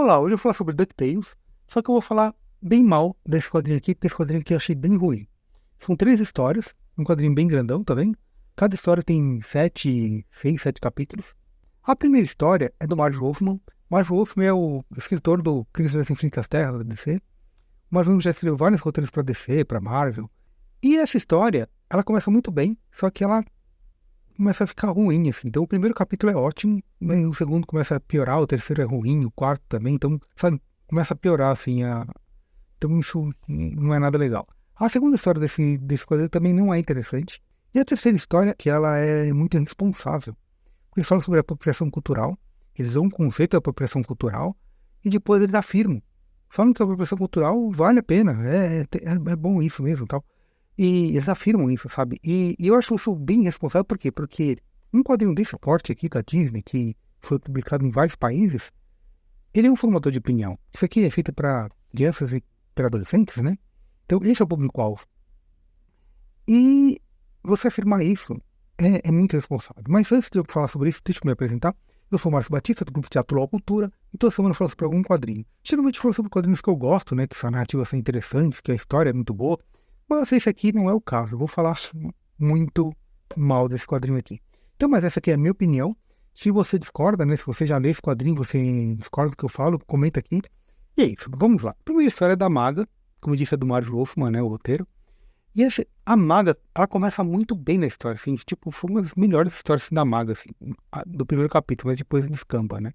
Olá, hoje eu vou falar sobre DuckTales, só que eu vou falar bem mal desse quadrinho aqui, porque esse quadrinho aqui eu achei bem ruim. São 3 histórias, um quadrinho bem grandão, tá vendo? Cada história tem 7 capítulos. A primeira história é do Marv Wolfman. Marv Wolfman é o escritor do Crise das Infinitas Terras da DC. O Marv Wolfman já escreveu vários roteiros pra DC, pra Marvel. E essa história, ela começa muito bem, só que ela começa a ficar ruim, assim. Então o primeiro capítulo é ótimo, né, o segundo começa a piorar, o terceiro é ruim, o quarto também, então, sabe, começa a piorar, assim, então isso não é nada legal. A segunda história desse quadrinho também não é interessante. E a terceira história, que ela é muito irresponsável. Eles falam sobre a apropriação cultural, eles dão um conceito da apropriação cultural, e depois eles afirmam. Falam que a apropriação cultural vale a pena, é bom isso mesmo, tal. E eles afirmam isso, sabe? E eu acho isso bem irresponsável, por quê? Porque um quadrinho desse porte aqui da Disney, que foi publicado em vários países, ele é um formador de opinião. Isso aqui é feito para crianças e para adolescentes, né? Então, esse é o público-alvo. E você afirmar isso é muito irresponsável. Mas antes de eu falar sobre isso, deixa eu me apresentar. Eu sou o Márcio Batista, do Grupo Teatro Lua Cultura, e toda semana eu falo sobre algum quadrinho. Geralmente eu falo sobre quadrinhos que eu gosto, né? Que são narrativas são interessantes, que a história é muito boa. Mas esse aqui não é o caso. Eu vou falar muito mal desse quadrinho aqui. Então, mas essa aqui é a minha opinião. Se você discorda, né? Se você já lê esse quadrinho, você discorda do que eu falo, comenta aqui. E é isso, vamos lá. A primeira história é da Maga, como eu disse, é do Marv Wolfman, né? O roteiro. E a Maga, ela começa muito bem na história, assim, tipo, foi uma das melhores histórias assim, da Maga, assim, do primeiro capítulo, mas depois descamba, né?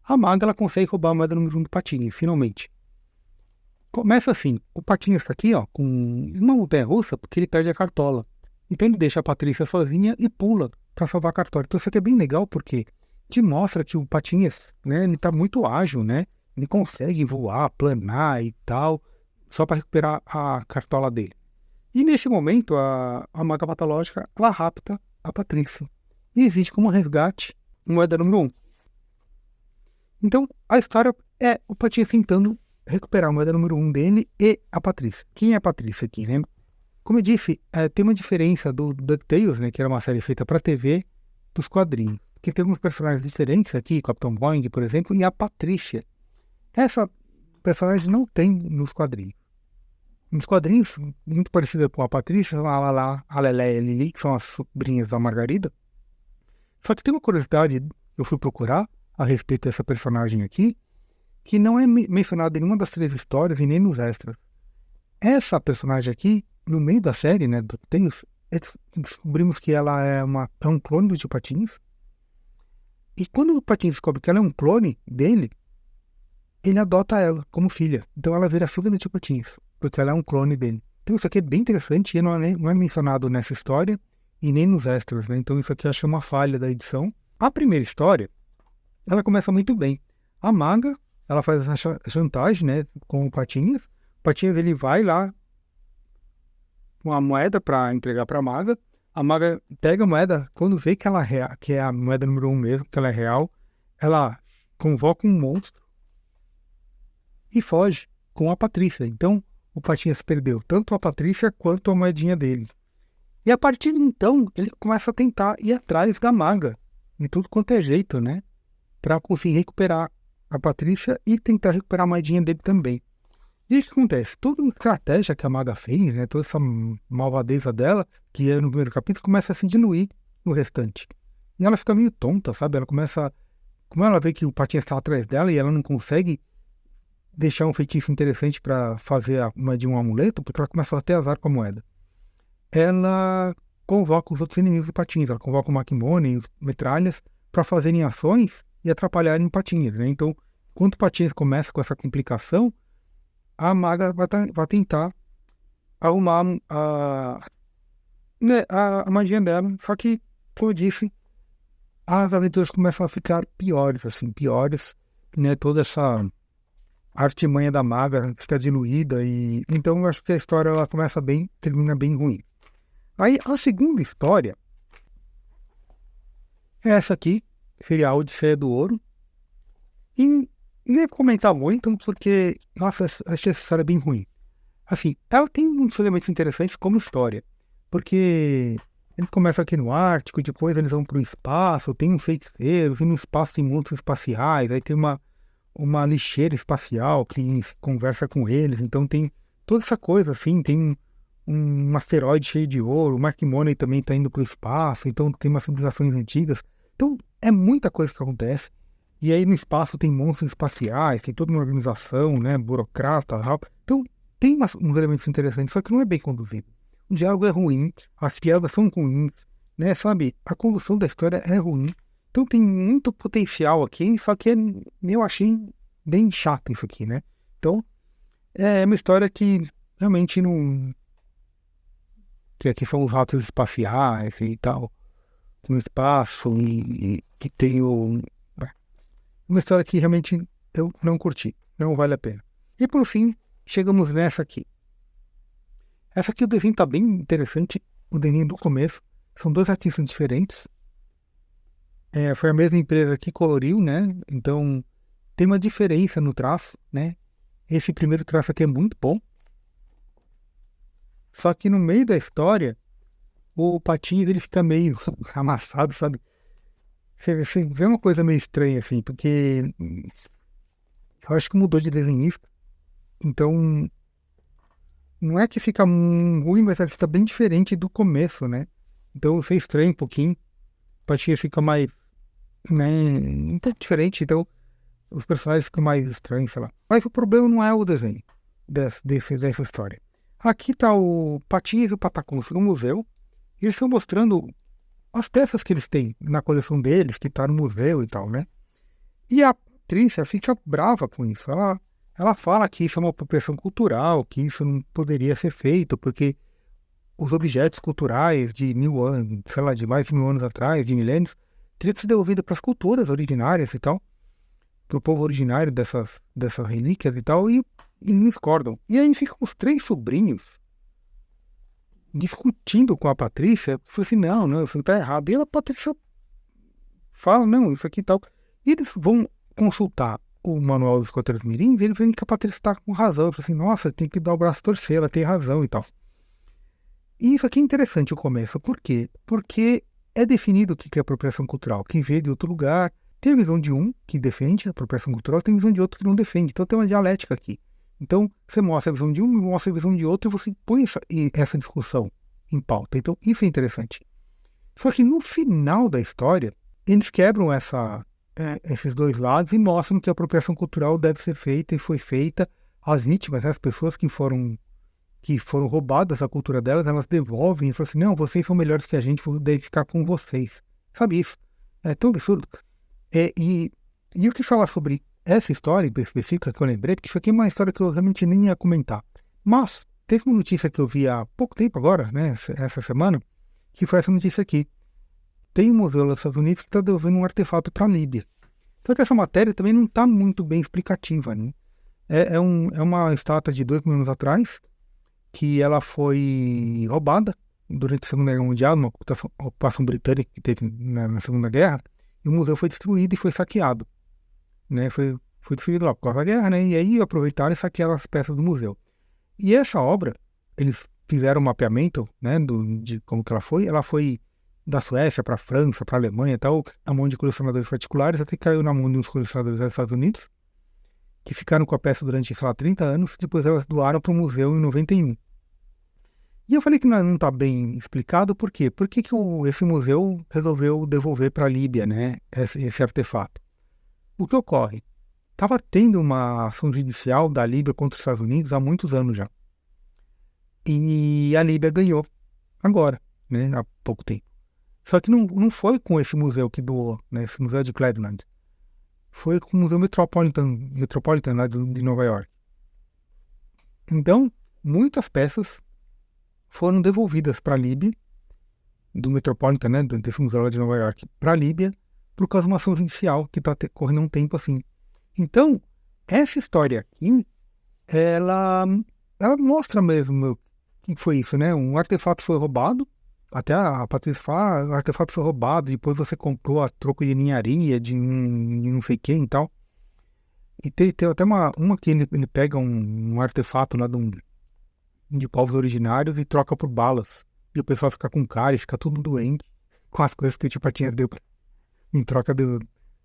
A Maga, ela consegue roubar a moeda número 1 do Patini, finalmente. Começa assim, o Patinho está aqui, ó, com uma montanha-russa, porque ele perde a cartola. Então ele deixa a Patrícia sozinha e pula para salvar a cartola. Então isso aqui é bem legal, porque te mostra que o Patinhas, né, ele tá muito ágil, né? Ele consegue voar, planar e tal, só para recuperar a cartola dele. E nesse momento, a maga patológica, ela rapta a Patrícia. E existe como resgate moeda número 1. Então, a história é o Patinhas tentando recuperar a moeda número 1 dele e a Patrícia. Quem é a Patrícia aqui, né? Como eu disse, tem uma diferença do DuckTales, né, que era uma série feita para TV, dos quadrinhos. Porque tem alguns personagens diferentes aqui, Capitão Boing, por exemplo, e a Patrícia. Essa personagem não tem nos quadrinhos. Nos quadrinhos, muito parecida com a Patrícia, a Lala, a Lelé e a Lili, que são as sobrinhas da Margarida. Só que tem uma curiosidade, eu fui procurar a respeito dessa personagem aqui, que não é mencionada em nenhuma das 3 histórias e nem nos extras. Essa personagem aqui, no meio da série, né, do Tales, descobrimos que ela é um clone do Tio Patinhas. E quando o Patinhas descobre que ela é um clone dele, ele adota ela como filha. Então ela vira filha do Tio Patinhas, porque ela é um clone dele. Então isso aqui é bem interessante e não é mencionado nessa história e nem nos extras, né? Então isso aqui eu acho uma falha da edição. A primeira história, ela começa muito bem. A maga, ela faz essa chantagem, né, com o Patinhas. O Patinhas, ele vai lá com a moeda para entregar para a maga. A maga pega a moeda, quando vê que ela que é a moeda número 1 mesmo, que ela é real, ela convoca um monstro e foge com a Patrícia. Então, o Patinhas perdeu tanto a Patrícia quanto a moedinha dele. E a partir de então, ele começa a tentar ir atrás da maga, de tudo quanto é jeito, né? Para conseguir recuperar a Patrícia e tentar recuperar a moedinha dele também. E o que acontece? Toda a estratégia que a maga fez, né? Toda essa malvadeza dela, que é no primeiro capítulo, começa a se diluir no restante. E ela fica meio tonta, sabe? Ela começa... Como ela vê que o Patinhas está atrás dela e ela não consegue deixar um feitiço interessante para fazer a moeda de um amuleto, porque ela começa a ter azar com a moeda. Ela convoca os outros inimigos do Patinhas, ela convoca o Makimone e os Metralhas para fazerem ações e atrapalharem o Patinhas, né? Então, quando o Patinhas começa com essa complicação, a maga vai tentar arrumar né, a magia dela, só que, como eu disse, as aventuras começam a ficar piores, assim, piores, né? Toda essa a artimanha da maga fica diluída e então eu acho que a história ela começa bem, termina bem ruim. Aí a segunda história é essa aqui, que seria a Odisseia do Ouro. E nem vou comentar muito, porque, nossa, achei essa história bem ruim. Assim, ela tem muitos elementos interessantes como história, porque ele começa aqui no Ártico, depois eles vão para o espaço, tem uns feiticeiros, e no espaço tem mundos espaciais, aí tem uma lixeira espacial que conversa com eles. Então tem toda essa coisa, assim, tem um asteroide cheio de ouro, o Mark Money também está indo para o espaço, então tem umas civilizações antigas. Então é muita coisa que acontece. E aí no espaço tem monstros espaciais, tem toda uma organização, né, burocrata, tal. Então tem uns elementos interessantes, só que não é bem conduzido. O diálogo é ruim, as piadas são ruins, né, sabe? A condução da história é ruim. Então tem muito potencial aqui, só que eu achei bem chato isso aqui, né? Então é uma história que realmente não. Que aqui são os ratos espaciais e tal, no espaço, e que tem o. Uma história que realmente eu não curti, não vale a pena. E por fim, chegamos nessa aqui. Essa aqui o desenho tá bem interessante, o desenho do começo. São dois artistas diferentes. Foi a mesma empresa que coloriu, né? Então tem uma diferença no traço, né? Esse primeiro traço aqui é muito bom. Só que no meio da história, o Patinhas ele fica meio amassado, sabe? Você vê uma coisa meio estranha, assim, porque eu acho que mudou de desenhista. Então, não é que fica ruim, mas fica bem diferente do começo, né? Então, você estranha um pouquinho. O Patinhas fica mais, né? Não tá diferente, então os personagens ficam mais estranhos, sei lá. Mas o problema não é o desenho dessa história. Aqui tá o Patinhas e o Patacons no museu. E eles estão mostrando as peças que eles têm na coleção deles, que tá no museu e tal, né? E a Patrícia fica brava com isso. Ela fala que isso é uma apropriação cultural, que isso não poderia ser feito, porque os objetos culturais de 1000 anos, sei lá, de mais de 1000 anos atrás, de milênios, teriam que ser devolvidos para as culturas originárias e tal, para o povo originário dessas relíquias e tal, e eles discordam. E aí ficam os três sobrinhos discutindo com a Patrícia, falou assim, não, isso tá errado. E a Patrícia fala, não, isso aqui e tal. E eles vão consultar o manual dos escoteiros mirins, e eles veem que a Patrícia está com razão. Eu falei assim, nossa, tem que dar o braço a torcer, ela tem razão e tal. E isso aqui é interessante o começo. Por quê? Porque é definido o que é apropriação cultural. Quem vê de outro lugar tem a visão de um que defende a apropriação cultural, tem a visão de outro que não defende. Então tem uma dialética aqui. Então você mostra a visão de um, mostra a visão de outro, e você põe essa discussão em pauta. Então isso é interessante. Só que no final da história, eles quebram esses dois lados e mostram que a apropriação cultural deve ser feita e foi feita. As vítimas, as pessoas que foram roubadas a cultura delas, elas devolvem e falam assim, não, vocês são melhores que a gente, vou ficar com vocês. Sabe isso? É tão absurdo. E eu quis falar sobre essa história específica que eu lembrei, porque isso aqui é uma história que eu realmente nem ia comentar. Mas teve uma notícia que eu vi há pouco tempo agora, né, essa semana, que foi essa notícia aqui. Tem um museu nos Estados Unidos que está devolvendo um artefato para a Líbia. Só que essa matéria também não está muito bem explicativa, né? É uma estátua de 2000 anos atrás, que ela foi roubada durante a Segunda Guerra Mundial, numa ocupação britânica que teve na Segunda Guerra, e o museu foi destruído e foi saqueado, né? Foi destruído lá por causa da guerra, né? E aí aproveitaram e saquearam as peças do museu. E essa obra, eles fizeram um mapeamento, né, de como que ela foi da Suécia para a França, para a Alemanha e tal, na mão de colecionadores particulares, até que caiu na mão de uns colecionadores dos Estados Unidos, que ficaram com a peça durante, sei lá, 30 anos, depois elas doaram para o museu em 91. E eu falei que não está bem explicado, por quê? Por que esse museu resolveu devolver para a Líbia, né, esse artefato? O que ocorre? Estava tendo uma ação judicial da Líbia contra os Estados Unidos há muitos anos já. E a Líbia ganhou agora, né, há pouco tempo. Só que não foi com esse museu que doou, né, esse museu de Cleveland. Foi com o Museu Metropolitan lá de Nova York. Então, muitas peças foram devolvidas para a Líbia, do Metropolitan, né, desse museu lá de Nova York, para a Líbia, por causa de uma ação judicial que está correndo um tempo assim. Então, essa história aqui, ela mostra mesmo o que foi isso, né? Um artefato foi roubado, até a Patrícia fala, o artefato foi roubado, depois você comprou a troco de ninharia, de não sei quem e tal. E tem até uma que ele pega um artefato lá de povos originários e troca por balas. E o pessoal fica com cara e fica tudo doente com as coisas que o Tipatinha deu em troca do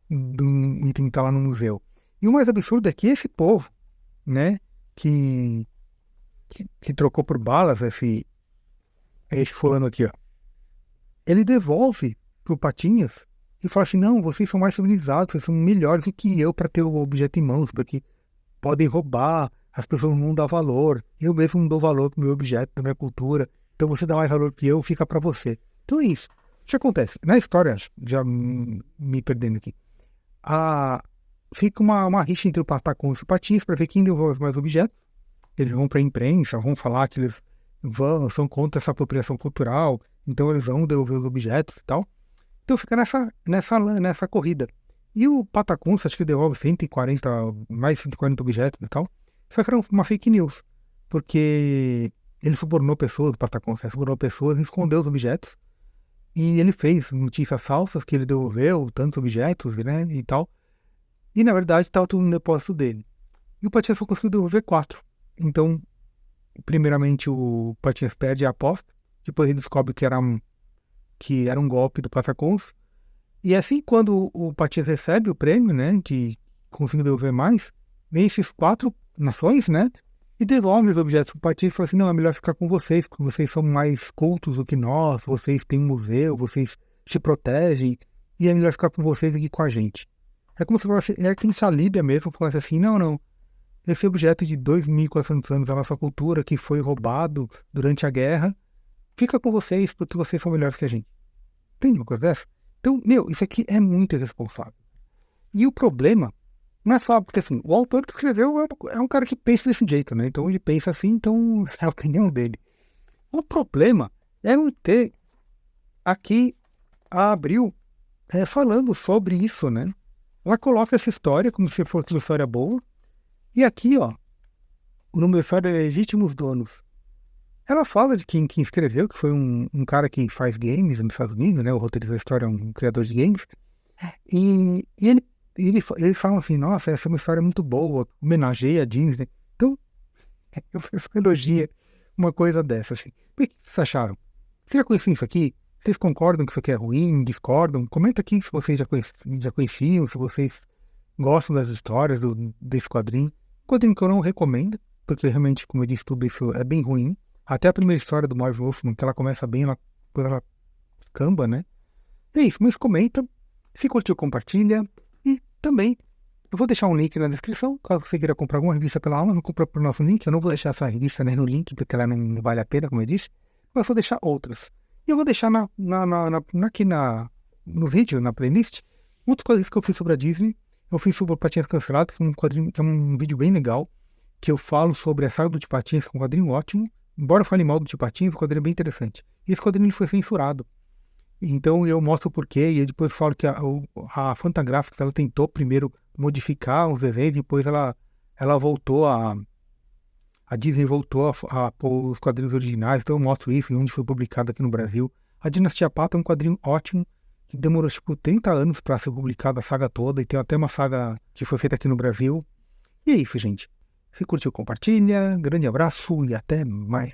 item que tá lá no museu. E o mais absurdo é que esse povo, né, que trocou por balas esse fulano aqui, ó, ele devolve pro Patinhas e fala assim, não, vocês são mais civilizados, vocês são melhores do que eu para ter o objeto em mãos, porque podem roubar, as pessoas não dão valor, eu mesmo não dou valor pro meu objeto, da minha cultura, então você dá mais valor que eu, fica para você. Então é isso. O que acontece? Na história, já me perdendo aqui, fica uma rixa entre o Patacons e o Patinhas para ver quem devolve mais objetos. Eles vão para a imprensa, vão falar que eles são contra essa apropriação cultural, então eles vão devolver os objetos e tal. Então fica nessa corrida. E o Patacons, acho que devolve 140, mais 140 objetos e tal. Só que era uma fake news, porque ele subornou pessoas, o Patacons, subornou pessoas e escondeu os objetos. E ele fez notícias falsas que ele devolveu tantos objetos, né, e tal. E na verdade estava tudo no depósito dele. E o Patinhas só conseguiu devolver 4. Então, primeiramente o Patinhas perde a aposta. Depois ele descobre que era um golpe do Patacons. E assim, quando o Patinhas recebe o prêmio, né, que conseguiu devolver mais, vem esses 4 nações, né, e devolve os objetos para o Patinhas e fala assim, não, é melhor ficar com vocês, porque vocês são mais cultos do que nós, vocês têm um museu, vocês se protegem, e é melhor ficar com vocês aqui com a gente. É como se fosse, é que em Salíbia mesmo falasse assim, não, esse objeto de 2.400 anos da nossa cultura, que foi roubado durante a guerra, fica com vocês, porque vocês são melhores que a gente. Tem uma coisa dessa? Então, isso aqui é muito irresponsável. E o problema não é só porque, assim, o autor que escreveu é um cara que pensa desse jeito, né? Então ele pensa assim, então é a opinião dele. O problema é não ter aqui a Abril falando sobre isso, né? Ela coloca essa história como se fosse uma história boa. E aqui, ó, o nome da história é Legítimos Donos. Ela fala de quem escreveu, que foi um cara que faz games nos Estados Unidos, né? O roteirista da história é um criador de games. E ele fala assim, nossa, essa é uma história muito boa, homenageia a Disney. Então, eu elogia uma coisa dessa, assim. O que vocês acharam? Vocês já conheciam isso aqui? Vocês concordam que isso aqui é ruim? Discordam? Comenta aqui se vocês já conheciam, se vocês gostam das histórias desse quadrinho. Quadrinho que eu não recomendo, porque realmente, como eu disse, tudo isso é bem ruim. Até a primeira história do Marvel Wolfman, que ela começa bem, depois ela camba, né? É isso, mas comenta, se curtiu, compartilha. E também, eu vou deixar um link na descrição, caso você queira comprar alguma revista pela Amazon, compra pelo nosso link. Eu não vou deixar essa revista, né, no link, porque ela não vale a pena, como eu disse. Mas vou deixar outras. E eu vou deixar aqui no vídeo, na playlist, outras coisas que eu fiz sobre a Disney. Eu fiz sobre o Patinhas Cancelado, que é um quadrinho, que é um vídeo bem legal, que eu falo sobre a saga do Tio Patinhas, que é um quadrinho ótimo. Embora eu fale mal do Tio Patinhas, o quadrinho é bem interessante. E esse quadrinho foi censurado. Então eu mostro o porquê, e eu depois falo que a Fantagraphics ela tentou primeiro modificar os desenhos, depois ela voltou a Disney voltou a pôr os quadrinhos originais, então eu mostro isso e onde foi publicado aqui no Brasil. A Dinastia Pato é um quadrinho ótimo, que demorou tipo 30 anos para ser publicado a saga toda, e tem até uma saga que foi feita aqui no Brasil. E é isso, gente. Se curtiu, compartilha. Grande abraço e até mais.